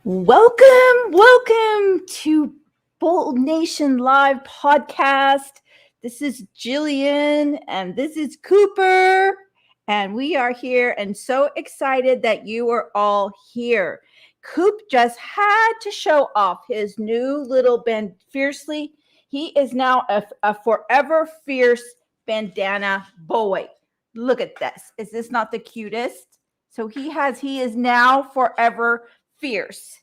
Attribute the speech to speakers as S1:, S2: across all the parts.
S1: Welcome to Bold Nation Live podcast. This is Jillian and this is Cooper, and we are here and so excited that you are all here. Coop just had to show off his new little band fiercely. He is now a forever fierce bandana boy. Look at this. Is this not the cutest? So he is now forever fierce,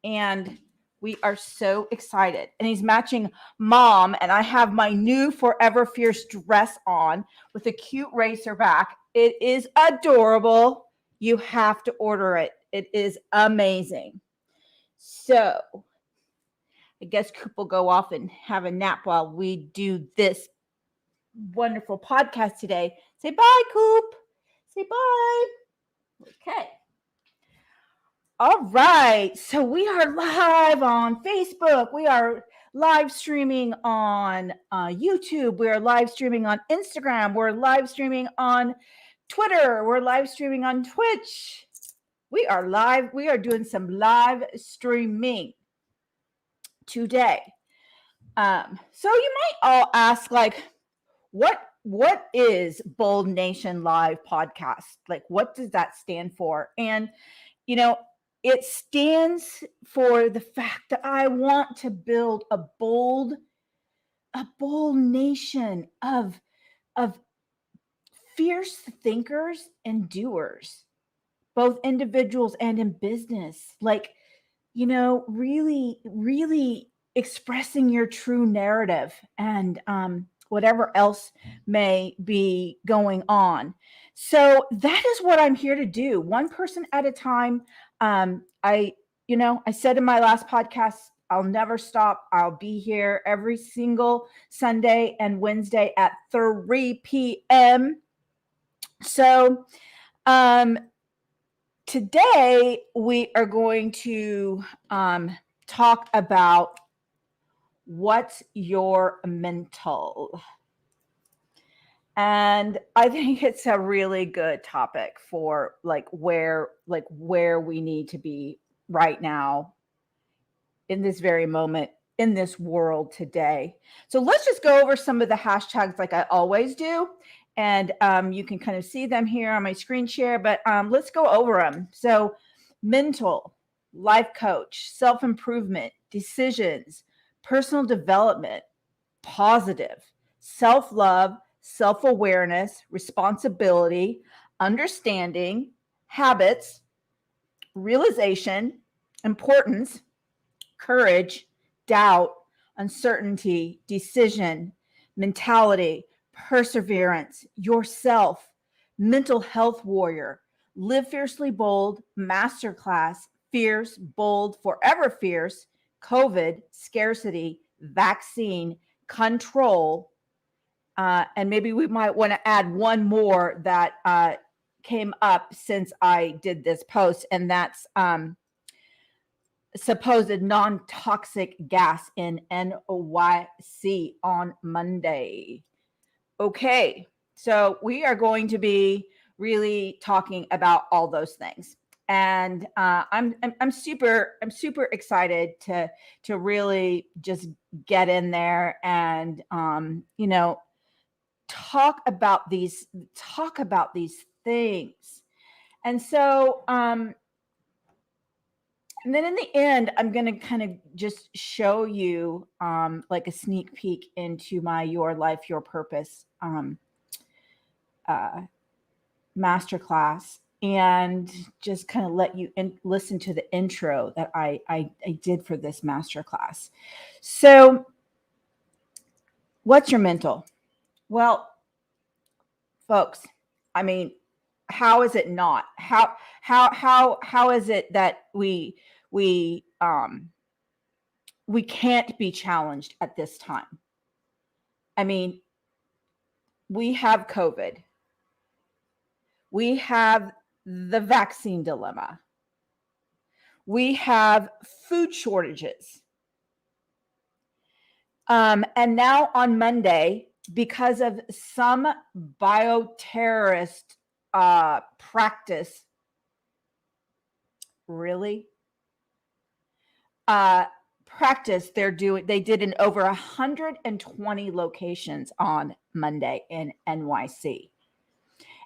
S1: and we are so excited. And he's matching mom, and I have my new forever fierce dress on with a cute racer back. It is adorable. You have to order it. It is amazing. So I guess Coop will go off and have a nap while we do this wonderful podcast today. Say bye, Coop. Say bye. Okay. All right. So we are live on Facebook. We are live streaming on YouTube. We are live streaming on Instagram. We're live streaming on Twitter. We're live streaming on Twitch. We are live. We are doing some live streaming today. So you might all ask, like, what is Bold Nation Live podcast? Like, what does that stand for? And it stands for the fact that I want to build a bold nation of fierce thinkers and doers, both individuals and in business. Like, really expressing your true narrative and whatever else may be going on. So that is what I'm here to do, one person at a time. I said in my last podcast, I'll never stop. I'll be here every single Sunday and Wednesday at 3 p.m. So today we are going to talk about what's your mental. And I think it's a really good topic for where we need to be right now in this very moment in this world today. So let's just go over some of the hashtags like I always do. And you can kind of see them here on my screen share, but let's go over them. So mental, life coach, self-improvement, decisions, personal development, positive, self-love, self-awareness, responsibility, understanding, habits, realization, importance, courage, doubt, uncertainty, decision, mentality, perseverance, yourself, mental health warrior, live fiercely bold, masterclass, fierce, bold, forever fierce, COVID, scarcity, vaccine, control, and maybe we might want to add one more that came up since I did this post, and that's supposed non-toxic gas in NYC on Monday. Okay, so we are going to be really talking about all those things, and I'm super excited to really just get in there and talk about these things. And so and then in the end, I'm going to kind of just show you like a sneak peek into my Your Life, Your Purpose masterclass, and just kind of let you listen to the intro that I did for this masterclass. So what's your mental? Well, folks, I mean, how is it not? How is it that we can't be challenged at this time? I mean, we have COVID. We have the vaccine dilemma. We have food shortages. And now on Monday, because of some bioterrorist practice, really? practice they did in over 120 locations on Monday in NYC.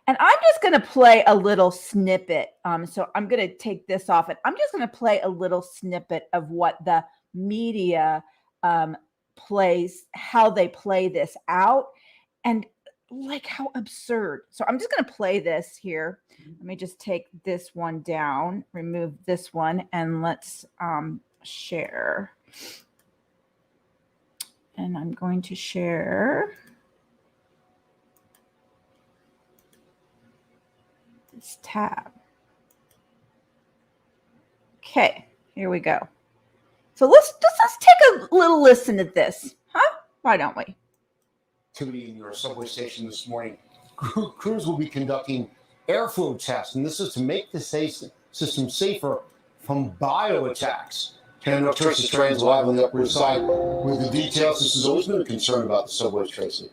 S1: And I'm just going to play a little snippet. So I'm going to take this off, and I'm just going to play a little snippet of what the media plays, how they play this out, and like how absurd. So I'm just going to play this here. Let me just take this one down, remove this one, and let's share. And I'm going to share this tab. Okay, here we go. So let's take a little listen to this, huh? Why don't we?
S2: Activity in your subway station this morning. Crews will be conducting airflow tests, and this is to make the system safer from bio attacks. Ken Tracy Trans live on the Upper East Side with the details. This has always been a concern about the subways, Tracy.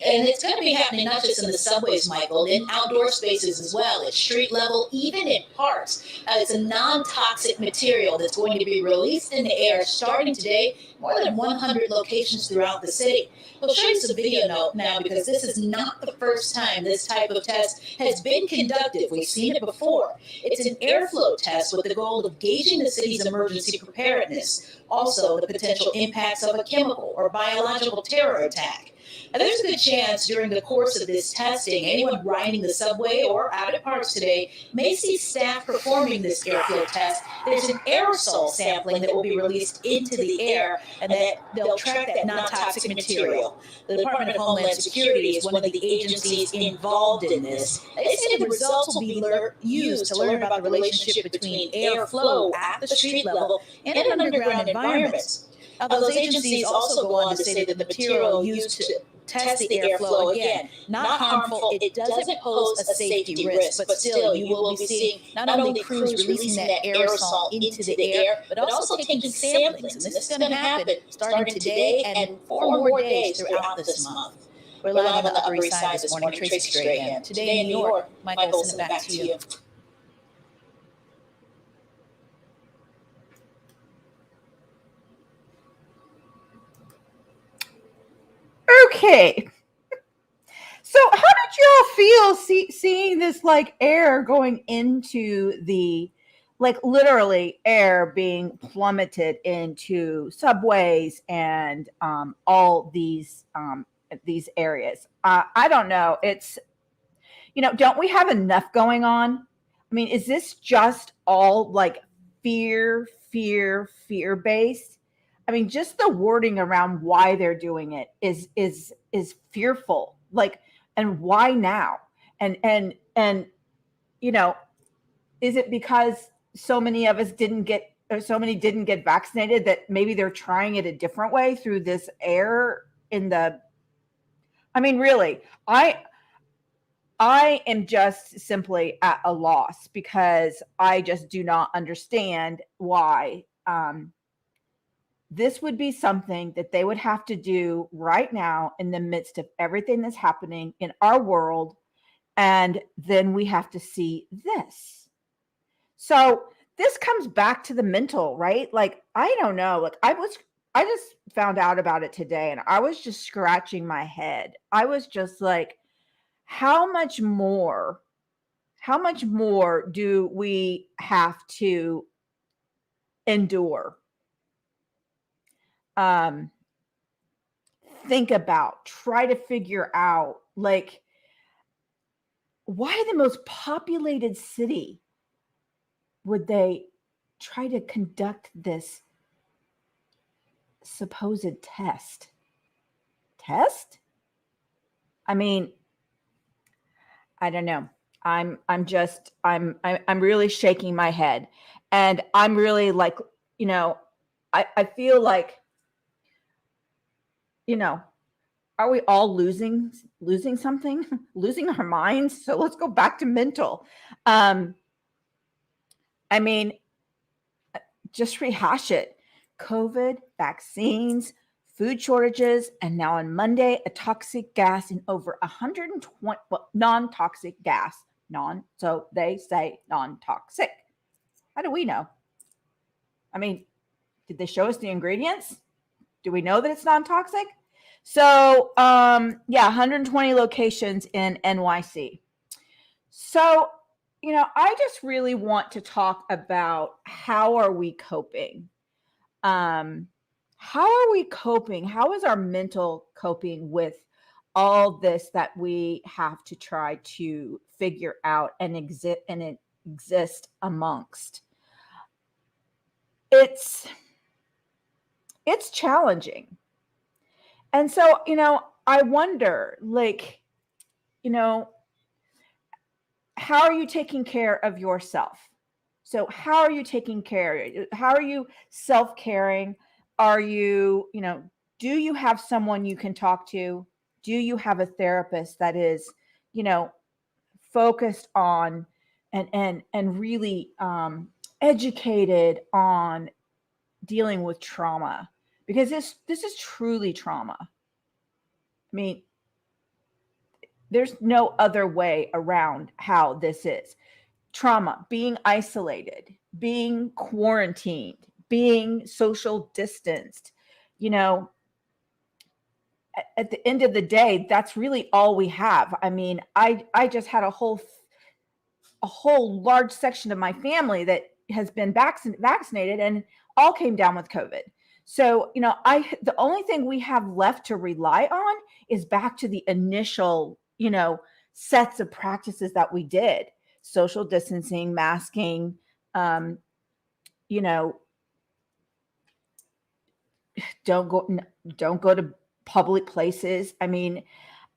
S3: And it's going to be happening not just in the subways, Michael, in outdoor spaces as well, at street level, even in parks. It's a non-toxic material that's going to be released in the air starting today, more than 100 locations throughout the city. We'll show you some video now because this is not the first time this type of test has been conducted. We've seen it before. It's an airflow test with the goal of gauging the city's emergency preparedness, also the potential impacts of a chemical or biological terror attack. Now, there's a good chance during the course of this testing, anyone riding the subway or out at parks today may see staff performing this airflow test. There's an aerosol sampling that will be released into the air, and that they'll track that non-toxic material. The Department of Homeland Security is one of the agencies involved in this. They say the results will be used to learn about the relationship between airflow at the street level and in underground environments. Those agencies also go on to say that the material used to test the airflow, again, not harmful. It doesn't pose a safety risk, but still you will be seeing not only crews releasing that aerosol into the air, but also taking samplings. And this is going to happen starting today and 4 more days throughout this month. We're live on the Upper East Side this morning. Tracy Strahan. Today in New York. Michael, send it back to you.
S1: Okay. So how did y'all feel seeing this like air going into the, like literally air being plummeted into subways and all these areas? I don't know. It's, don't we have enough going on? I mean, is this just all like fear based? I mean, just the wording around why they're doing it is fearful. Like, and why now? And is it because so many of us didn't get vaccinated that maybe they're trying it a different way through this air in the? I mean, really, I am just simply at a loss because I just do not understand why. This would be something that they would have to do right now in the midst of everything that's happening in our world. And then we have to see this. So this comes back to the mental, right? Like, I don't know. Like I just found out about it today and I was just scratching my head. I was just like, how much more do we have to endure? Think about, try to figure out, like, why the most populated city would they try to conduct this supposed test? I mean, I don't know. I'm really shaking my head, and I'm really like, I feel like, are we all losing something, losing our minds? So let's go back to mental. I mean, just rehash it. COVID, vaccines, food shortages, and now on Monday, a toxic gas in over 120, non-toxic gas. So they say non-toxic. How do we know? I mean, Did they show us the ingredients? Do we know that it's non-toxic? So, 120 locations in NYC. So, I just really want to talk about how are we coping? How are we coping? How is our mental coping with all this that we have to try to figure out and exist amongst? It's challenging. And so, I wonder, how are you taking care of yourself? So how are you taking care? How are you self-caring? Are you, do you have someone you can talk to? Do you have a therapist that is, focused on and really educated on dealing with trauma? Because this is truly trauma. I mean, there's no other way around how this is. Trauma, being isolated, being quarantined, being social distanced, at the end of the day, that's really all we have. I mean, I just had a whole large section of my family that has been vaccinated and all came down with COVID. So, the only thing we have left to rely on is back to the initial, sets of practices that we did. Social distancing, masking, don't go to public places. I mean,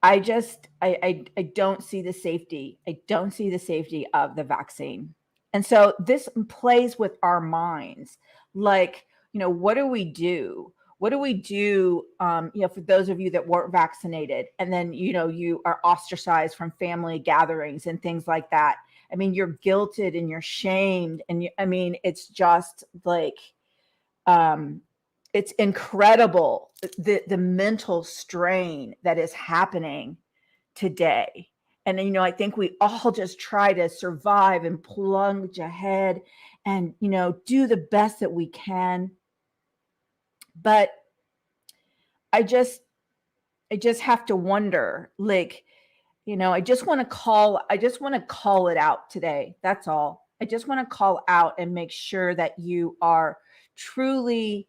S1: I don't see the safety. I don't see the safety of the vaccine. And so this plays with our minds. Like, what do we do? What do we do, for those of you that weren't vaccinated and then, you are ostracized from family gatherings and things like that. I mean, you're guilted and you're shamed. And it's just like, it's incredible the mental strain that is happening today. And I think we all just try to survive and plunge ahead and do the best that we can. But I just have to wonder, I just want to call it out today. That's all. I just want to call out and make sure that you are truly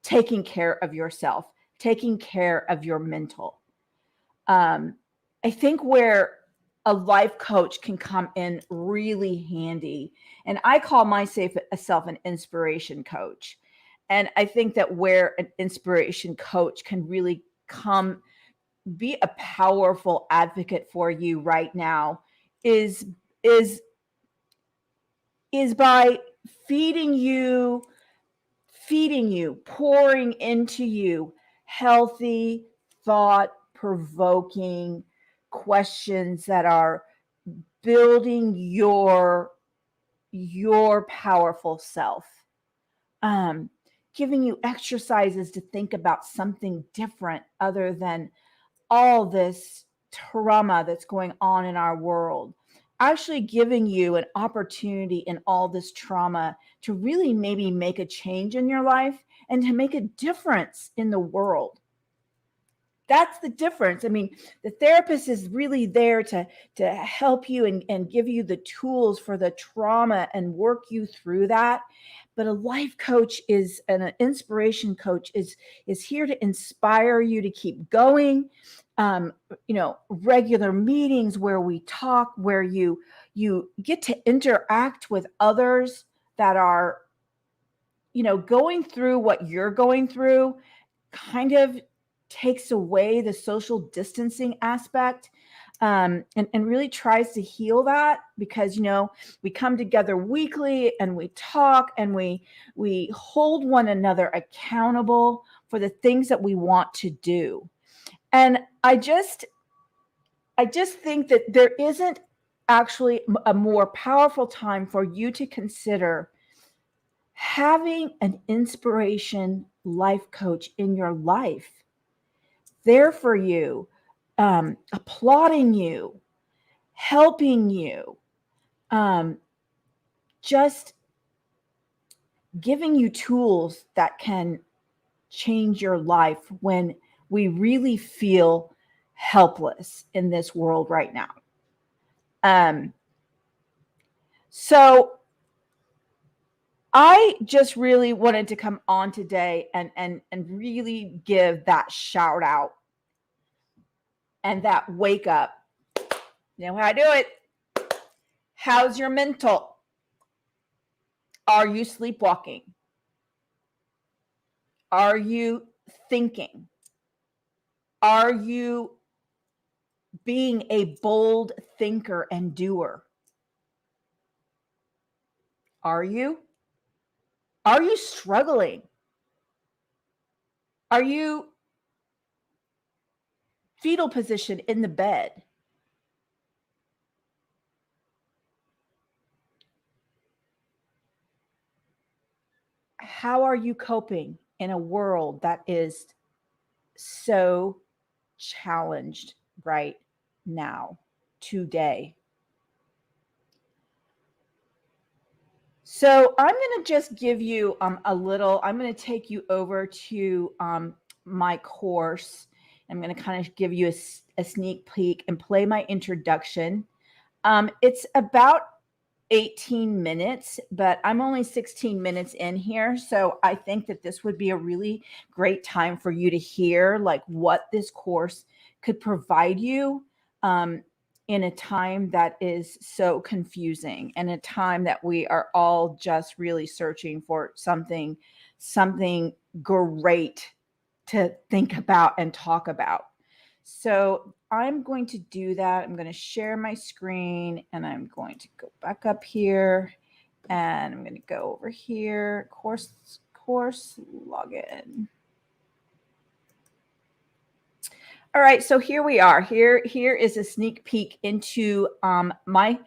S1: taking care of yourself, taking care of your mental. I think where a life coach can come in really handy, and I call myself an inspiration coach. And I think that where an inspiration coach can really be a powerful advocate for you right now is by feeding you, pouring into you healthy, thought-provoking questions that are building your powerful self. Giving you exercises to think about something different other than all this trauma that's going on in our world. Actually giving you an opportunity in all this trauma to really maybe make a change in your life and to make a difference in the world. That's the difference. I mean, the therapist is really there to help you and give you the tools for the trauma and work you through that. But a life coach an inspiration coach is here to inspire you to keep going. Regular meetings where we talk, where you get to interact with others that are, going through what you're going through, kind of takes away the social distancing aspect, and really tries to heal that, because we come together weekly and we talk and we hold one another accountable for the things that we want to do. And I just think that there isn't actually a more powerful time for you to consider having an inspiration life coach in your life, there for you, applauding you, helping you, just giving you tools that can change your life when we really feel helpless in this world right now. So I just really wanted to come on today and really give that shout out and that wake up. You know how I do it. How's your mental? Are you sleepwalking? Are you thinking? Are you being a bold thinker and doer? Are you? Are you struggling? Are you fetal position in the bed? How are you coping in a world that is so challenged right now, today? So I'm going to just give you a little, I'm going to take you over to my course. I'm going to kind of give you a sneak peek and play my introduction. It's about 18 minutes, but I'm only 16 minutes in here. So I think that this would be a really great time for you to hear like what this course could provide you in a time that is so confusing and a time that we are all just really searching for something great to think about and talk about. So I'm going to do that. I'm going to share my screen and I'm going to go back up here and I'm going to go over here, course login. All right, so here we are. Here is a sneak peek into my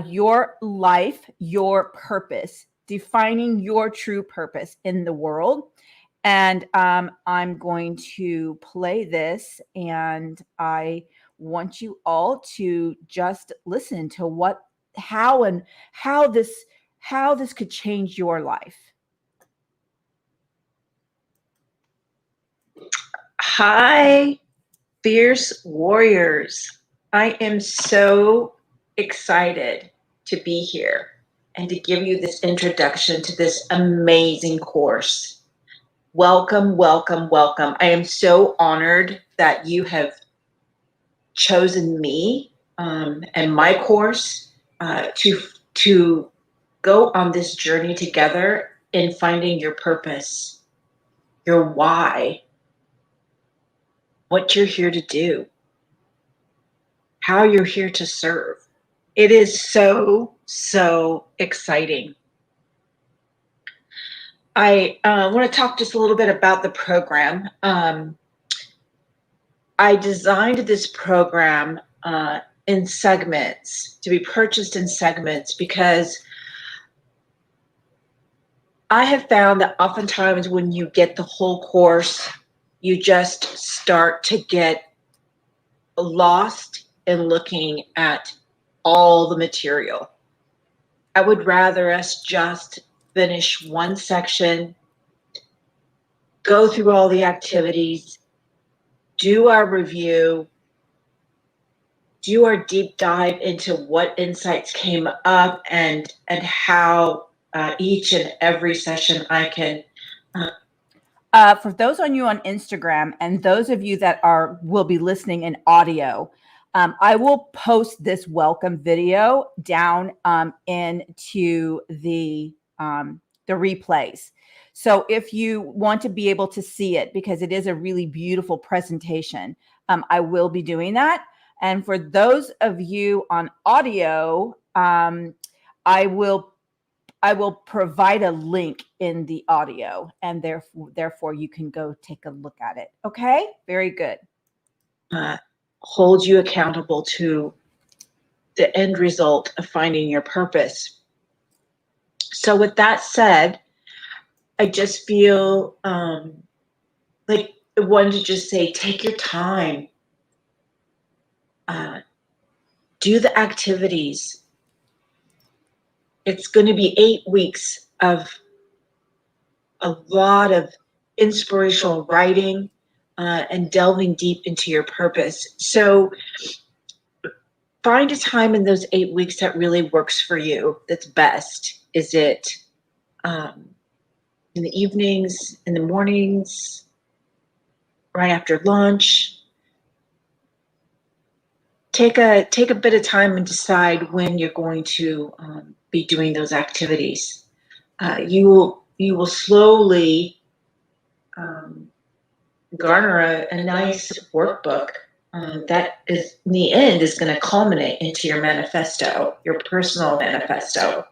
S1: your life, your purpose, defining your true purpose in the world. And I'm going to play this, and I want you all to just listen to how this could change your life.
S4: Hi, fierce warriors. I am so excited to be here and to give you this introduction to this amazing course. Welcome, welcome, welcome. I am so honored that you have chosen me and my course to go on this journey together in finding your purpose, your why, what you're here to do, how you're here to serve. It is so, so exciting. I want to talk just a little bit about the program. I designed this program in segments, to be purchased in segments, because I have found that oftentimes when you get the whole course, you just start to get lost in looking at all the material. I would rather us just finish one section, go through all the activities, do our review, do our deep dive into what insights came up and how each and every session I can.
S1: For those on you on Instagram and those of you that will be listening in audio, I will post this welcome video down into the replays. So if you want to be able to see it, because it is a really beautiful presentation, I will be doing that. And for those of you on audio, I will provide a link in the audio, and therefore you can go take a look at it. Okay, very good.
S4: Hold you accountable to the end result of finding your purpose. So with that said, I just feel like I wanted to just say, take your time. Do the activities. It's going to be 8 weeks of a lot of inspirational writing and delving deep into your purpose. So find a time in those 8 weeks that really works for you, that's best. Is it in the evenings, in the mornings, right after lunch? Take a bit of time and decide when you're going to be doing those activities. You will slowly garner a nice workbook that is, in the end, is going to culminate into your manifesto, your personal manifesto.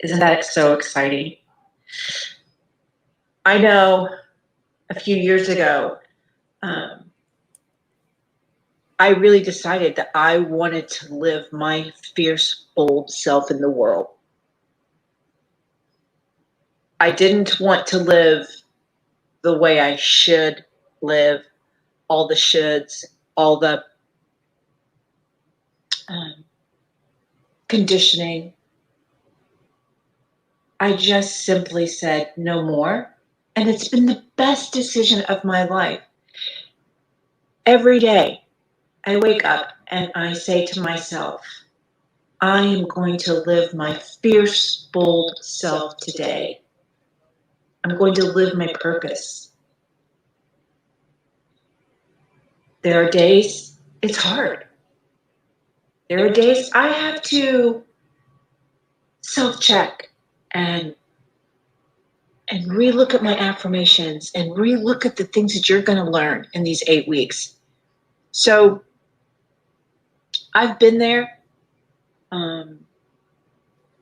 S4: Isn't that so exciting? I know a few years ago, I really decided that I wanted to live my fierce, bold self in the world. I didn't want to live the way I should live, all the shoulds, all the conditioning. I just simply said no more. And it's been the best decision of my life. Every day I wake up and I say to myself, I am going to live my fierce, bold self today. I'm going to live my purpose. There are days it's hard. There are days I have to self-check and relook at my affirmations and relook at the things that you're going to learn in these 8 weeks. So I've been there,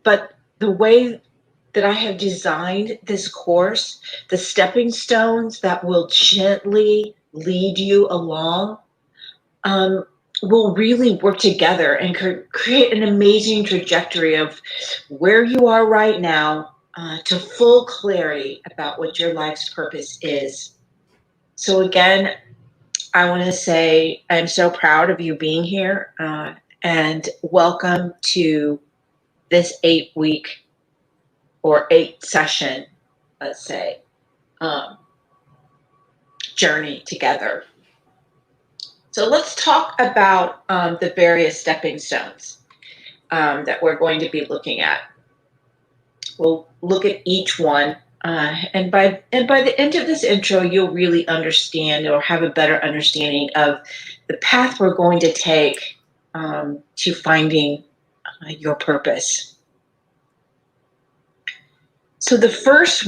S4: but the way that I have designed this course, the stepping stones that will gently lead you along, will really work together and create an amazing trajectory of where you are right now to full clarity about what your life's purpose is. So again, I want to say I'm so proud of you being here and welcome to this 8-week or 8-session, let's say, journey together. So let's talk about the various stepping stones that we're going to be looking at. We'll look at each one, and by the end of this intro, you'll really understand or have a better understanding of the path we're going to take to finding your purpose. So the first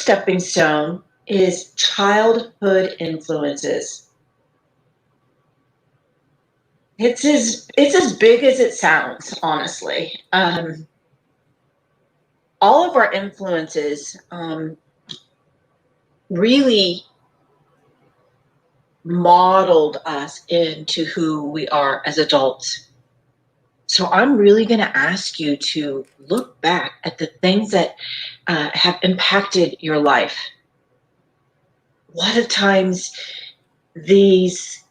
S4: stepping stone is childhood influences. It's as big as it sounds, honestly. All of our influences really modeled us into who we are as adults. So I'm really going to ask you to look back at the things that have impacted your life. A lot of times these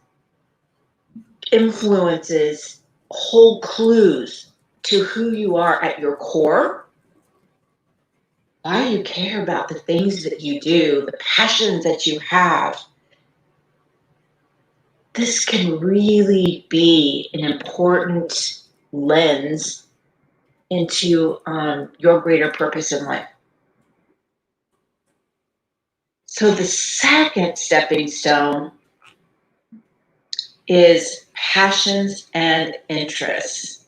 S4: influences hold clues to who you are at your core, why you care about the things that you do, the passions that you have. This can really be an important lens into your greater purpose in life. So the second stepping stone is passions and interests.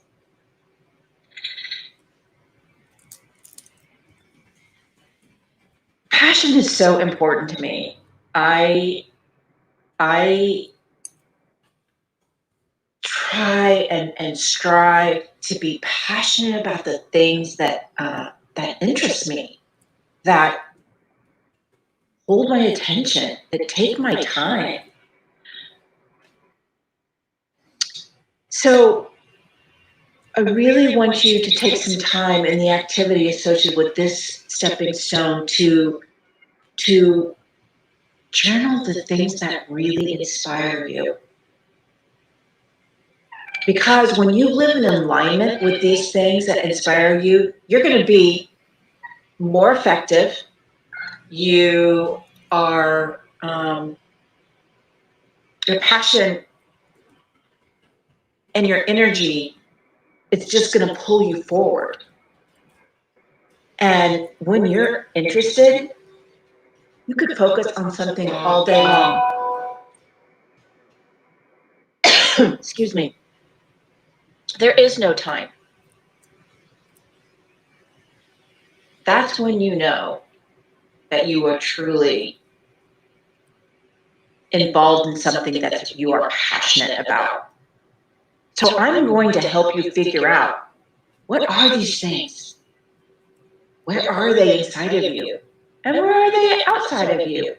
S4: Passion is so important to me. I try and strive to be passionate about the things that interest me, that hold my attention, that take my time. So I really want you to take some time in the activity associated with this stepping stone to journal the things that really inspire you. Because when you live in alignment with these things that inspire you, you're going to be more effective. You are, your passion and your energy, it's just going to pull you forward. And when you're interested, you could focus on something all day long. Excuse me. There is no time. That's when you know that you are truly involved in something that you are passionate about. So I'm going to help you figure out, what are these things? Where are they inside of you? And where are they outside of you?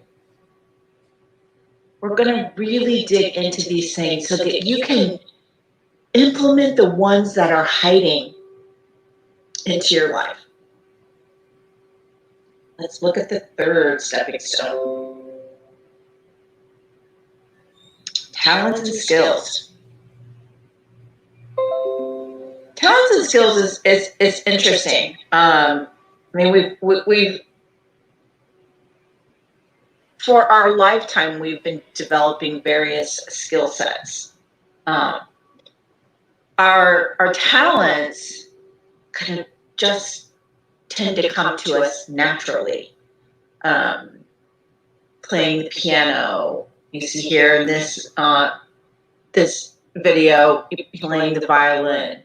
S4: We're going to really dig into these things so that you can implement the ones that are hiding into your life. Let's look at the third stepping stone. Talents and skills. Talents and skills is interesting. I mean, we've for our lifetime, we've been developing various skill sets. Our talents kind of just tend to come to us naturally. Playing the piano, you see here in this this video, playing the violin.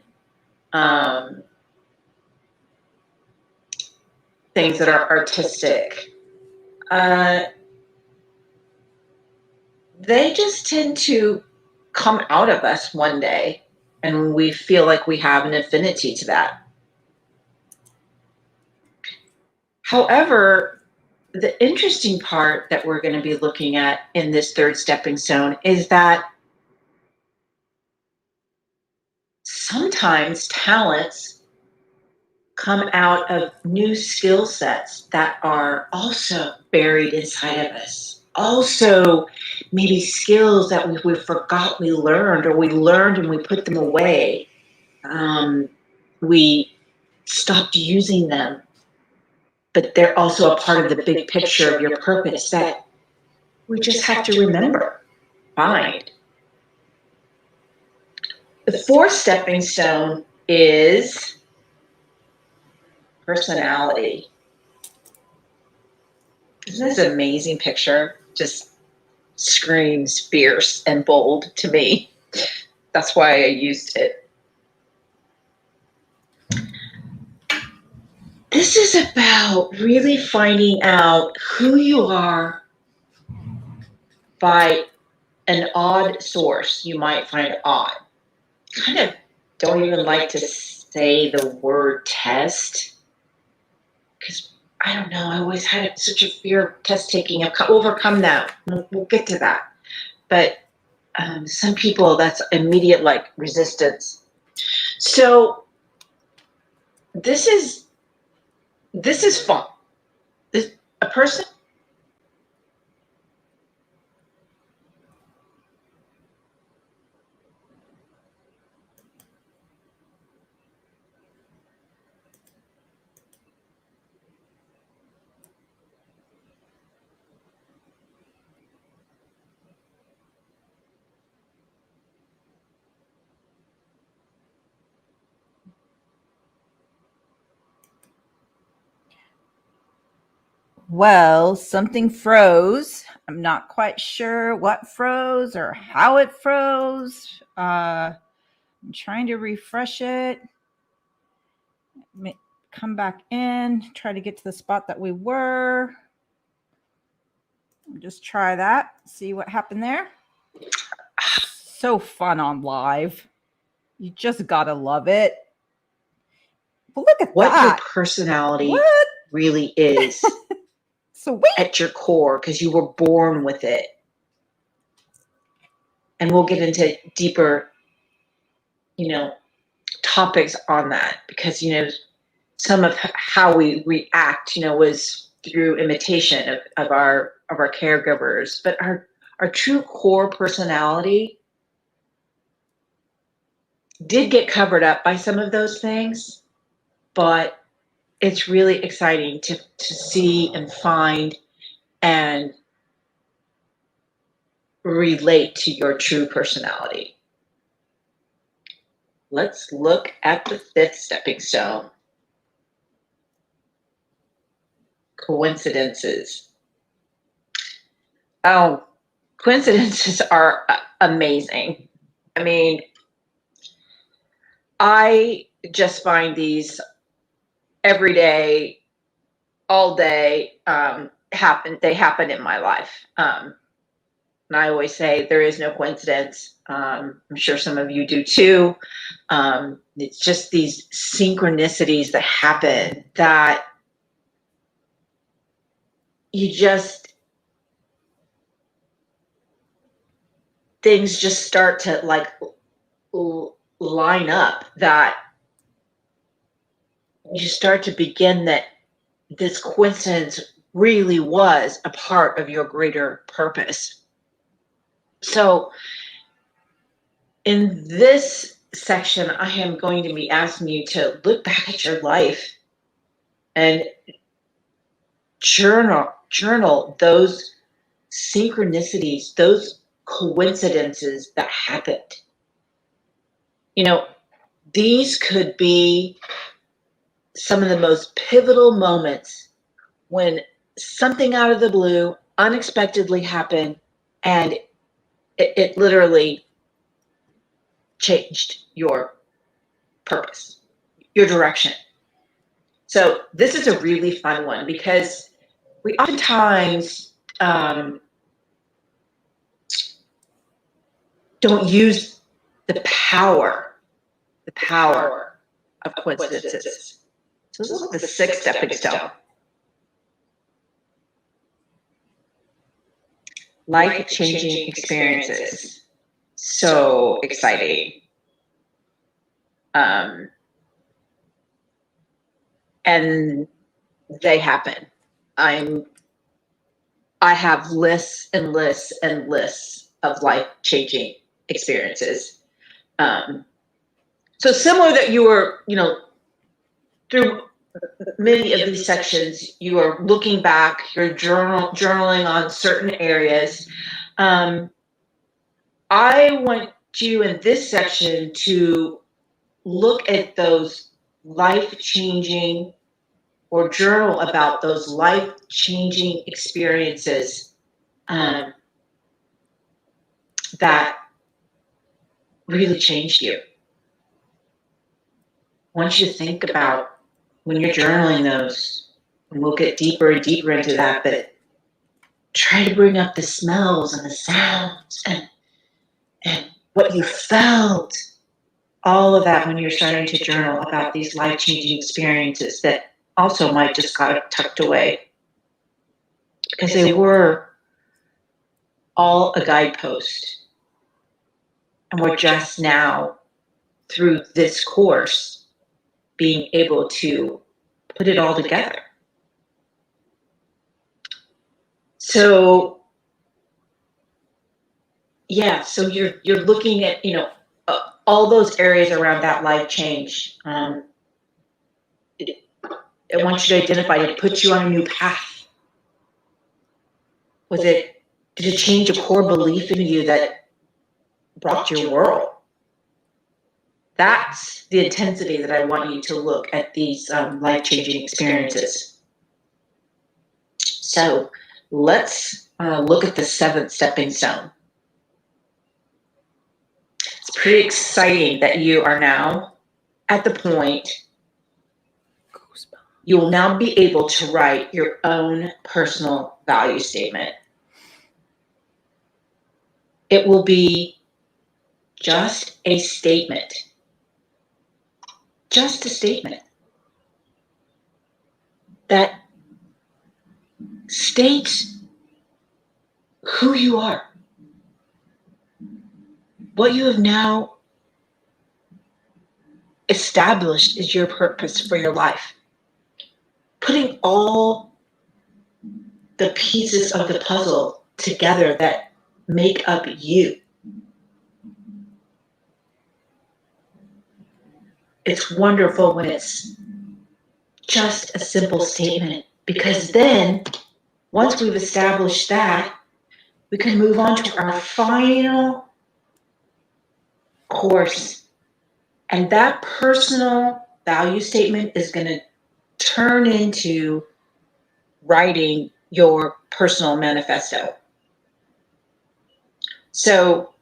S4: Things that are artistic. They just tend to come out of us one day, and we feel like we have an affinity to that. However, the interesting part that we're going to be looking at in this third stepping stone is that sometimes talents come out of new skill sets that are also buried inside of us. Also, maybe skills that we forgot we learned, or we learned and we put them away. We stopped using them, but they're also a part of the big picture of your purpose that we just have to remember, find. The fourth stepping stone is personality. Isn't this an amazing picture? Just screams fierce and bold to me. That's why I used it. This is about really finding out who you are by an odd source you might find odd. Kind of don't even like to say the word test, because I don't know, I always had such a fear of test taking. I've overcome that. We'll get to that. But some people, that's immediate like resistance. So this is fun. A person.
S1: Well, something froze. I'm not quite sure what froze or how it froze. I'm trying to refresh it. Come back in, try to get to the spot that we were. Just try that, see what happened there. So fun on live. You just gotta love it. But look at
S4: what
S1: that.
S4: Your personality really is.
S1: Sweet.
S4: At your core, because you were born with it. And we'll get into deeper, topics on that, because, some of how we react, was through imitation of our caregivers. But our true core personality did get covered up by some of those things, but it's really exciting to see and find and relate to your true personality. Let's look at the fifth stepping stone. Coincidences. Oh, coincidences are amazing. I mean, I just find these every day, all day, happen. They happen in my life. And I always say there is no coincidence. I'm sure some of you do too. It's just these synchronicities that happen that things just start to like line up, that you start to begin that this coincidence really was a part of your greater purpose. So in this section, I am going to be asking you to look back at your life and journal those synchronicities, those coincidences that happened. You know, these could be some of the most pivotal moments when something out of the blue unexpectedly happened, and it literally changed your purpose, your direction. So this is a really fun one because we oftentimes don't use the power of coincidences. So this is the sixth stepping stone. Life-changing experiences. So exciting. And they happen. I have lists and lists and lists of life-changing experiences. So similar that you were, through many of these sections, you are looking back, you're journaling on certain areas. I want you in this section to look at those life-changing, or journal about those life-changing experiences that really changed you. I want you to think about when you're journaling those, and we'll get deeper and deeper into that, but try to bring up the smells and the sounds and what you felt, all of that when you're starting to journal about these life-changing experiences that also might just got tucked away, because they were all a guidepost. And we're just now, through this course, being able to put it all together. So, yeah, so you're looking at, all those areas around that life change. I want you to identify, did it put you on a new path? Did it change a core belief in you that rocked your world? That's the intensity that I want you to look at these life-changing experiences. So let's look at the seventh stepping stone. It's pretty exciting that you are now at the point you will now be able to write your own personal value statement. It will be just a statement. Just a statement that states who you are, what you have now established is your purpose for your life. Putting all the pieces of the puzzle together that make up you. it's wonderful when it's just a simple statement, because then once we've established that, we can move on to our final course. And that personal value statement is going to turn into writing your personal manifesto. So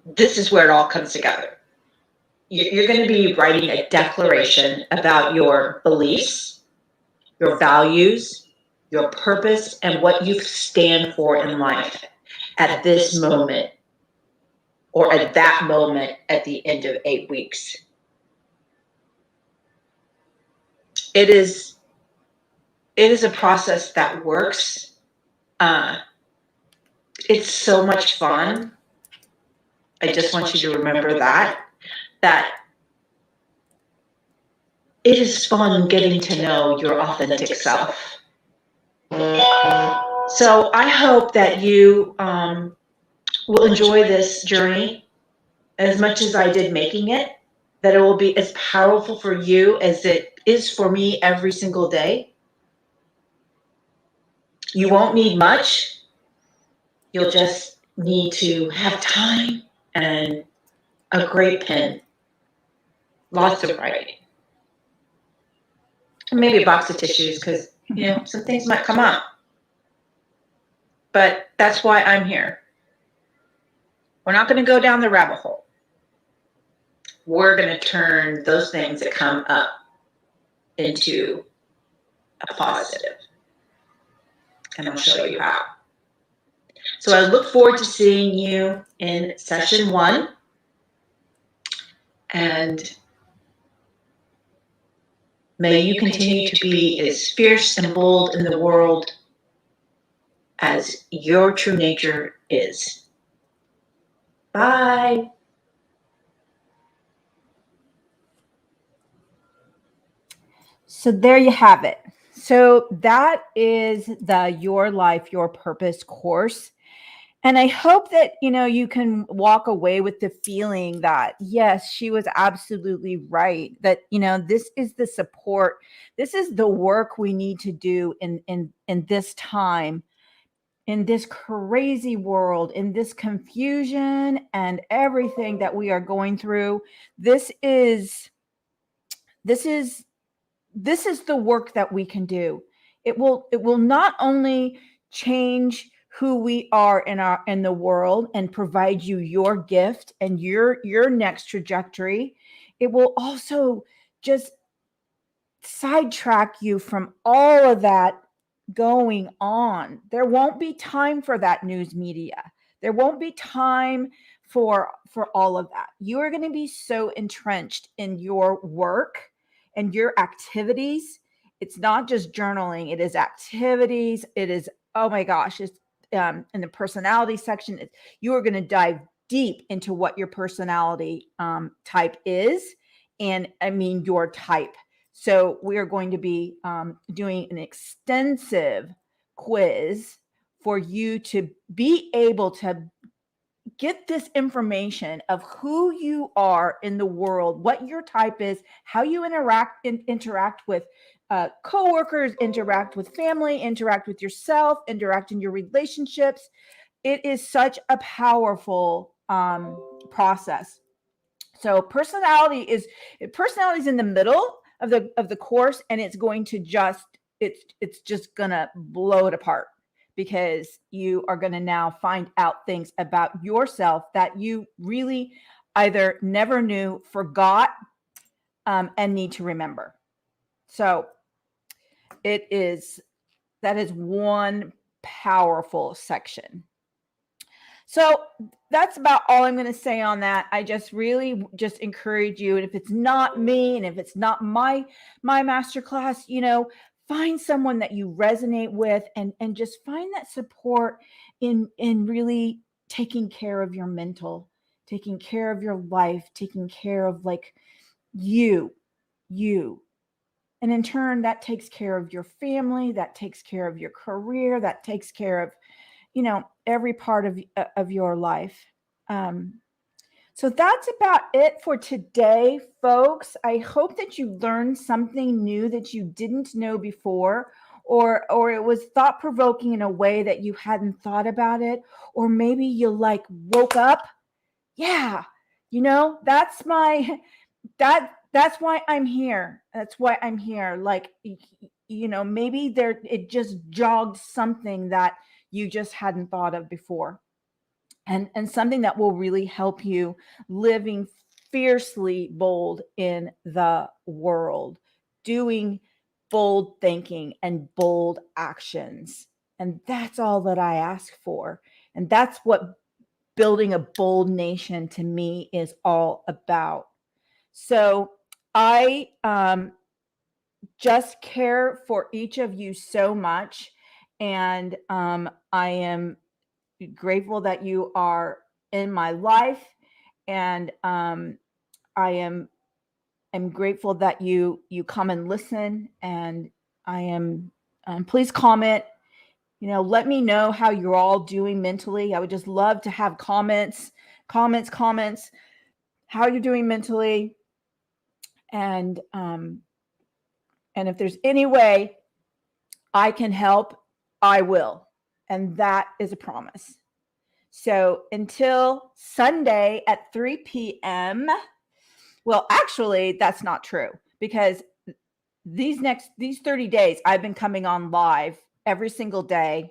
S4: this is where it all comes together. You're going to be writing a declaration about your beliefs, your values, your purpose, and what you stand for in life at this moment, or at that moment at the end of 8 weeks. It is a process that works. It's so much fun. I just want you to remember that it is fun getting to know your authentic self. So I hope that you will enjoy this journey as much as I did making it, that it will be as powerful for you as it is for me every single day. You won't need much. You'll just need to have time and a great pen, lots of writing, and maybe a box of tissues, because some things might come up. But that's why I'm here. We're not going to go down the rabbit hole. We're going to turn those things that come up into a positive. And I'll show you how. So I look forward to seeing you in session 1. And may you continue to be as fierce and bold in the world as your true nature is. Bye.
S1: So there you have it. So that is the Your Life, Your Purpose course. And I hope that, you can walk away with the feeling that, yes, she was absolutely right. That, this is the support. This is the work we need to do in this time, in this crazy world, in this confusion and everything that we are going through. This is the work that we can do. It will not only change who we are in the world and provide you your gift and your next trajectory. It will also just sidetrack you from all of that going on. There won't be time for that news media. There won't be time for all of that. You are going to be so entrenched in your work and your activities. It's not just journaling, it is activities. It is, oh my gosh, it's in the personality section. You are going to dive deep into what your personality type is. And I mean, your type. So we are going to be doing an extensive quiz for you to be able to get this information of who you are in the world, what your type is, how you interact with coworkers, interact with family, interact with yourself, interact in your relationships. It is such a powerful process. So personality is in the middle of the course, and it's going to it's just gonna blow it apart, because you are going to now find out things about yourself that you really either never knew, forgot, and need to remember. So that is one powerful section. So that's about all I'm going to say on that. I just really just encourage you. And if it's not me, and if it's not my masterclass, find someone that you resonate with, and just find that support in really taking care of your mental, taking care of your life, taking care of like you. And in turn, that takes care of your family, that takes care of your career, that takes care of every part of your life. So that's about it for today, folks. I hope that you learned something new that you didn't know before, or it was thought provoking in a way that you hadn't thought about it, or maybe you like woke up. Yeah, that's that's why I'm here. That's why I'm here. Like, maybe it just jogged something that you just hadn't thought of before. And something that will really help you living fiercely bold in the world, doing bold thinking and bold actions. And that's all that I ask for. And that's what building a bold nation to me is all about. So I just care for each of you so much. And I am grateful that you are in my life. And I am grateful that you come and listen. And I am, please comment, let me know how you're all doing mentally. I would just love to have comments, how you're doing mentally. And if there's any way I can help, I will. And that is a promise. So until Sunday at 3 p.m. Well, actually, that's not true, because these 30 days I've been coming on live every single day,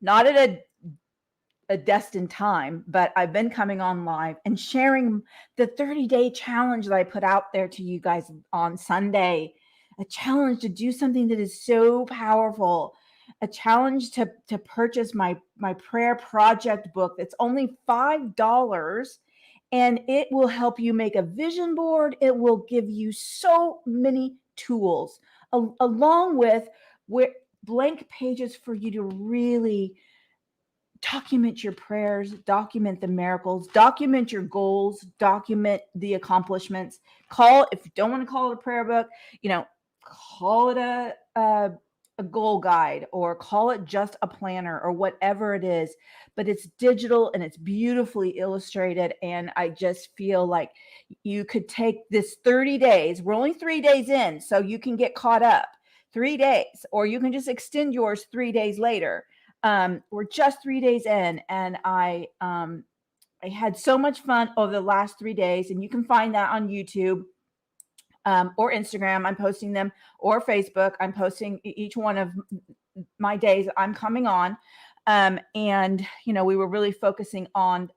S1: not at a destined time, but I've been coming on live and sharing the 30-day challenge that I put out there to you guys on Sunday. A challenge to do something that is so powerful, a challenge to purchase my prayer project book that's only $5, and it will help you make a vision board. It will give you so many tools, along with blank pages for you to really document your prayers, document the miracles, document your goals, document the accomplishments. If you don't want to call it a prayer book, call it a goal guide, or call it just a planner, or whatever it is. But it's digital and it's beautifully illustrated. And I just feel like you could take this 30 days. We're only 3 days in, so you can get caught up 3 days, or you can just extend yours 3 days later. We're just 3 days in, and I had so much fun over the last 3 days, and you can find that on YouTube or Instagram. I'm posting them, or Facebook. I'm posting each one of my days I'm coming on. And we were really focusing on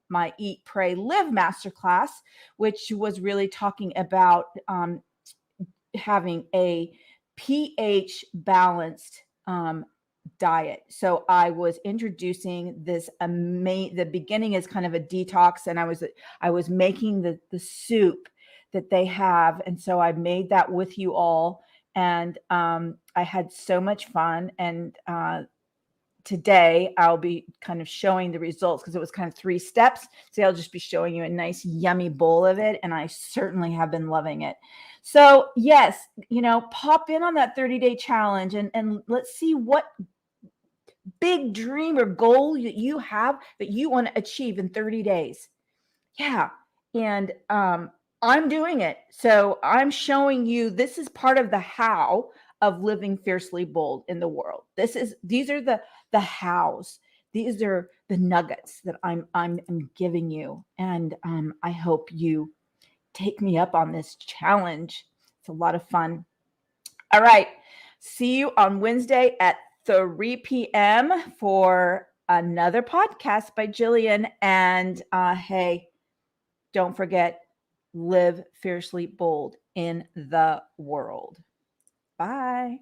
S1: my Eat, Pray, Live masterclass, which was really talking about having a pH balanced diet. So I was introducing this the beginning is kind of a detox, and I was making the soup that they have. And so I made that with you all, and I had so much fun. And today I'll be kind of showing the results, because it was kind of 3 steps. So I'll just be showing you a nice yummy bowl of it, and I certainly have been loving it. So yes, pop in on that 30-day challenge, and let's see what big dream or goal that you have that you want to achieve in 30 days. Yeah. And I'm doing it. So I'm showing you, this is part of the how of living fiercely bold in the world. These are the hows. These are the nuggets that I'm giving you. And I hope you take me up on this challenge. It's a lot of fun. All right. See you on Wednesday at 3 p.m. for another podcast by Jillian. And hey, don't forget, live fiercely bold in the world. Bye.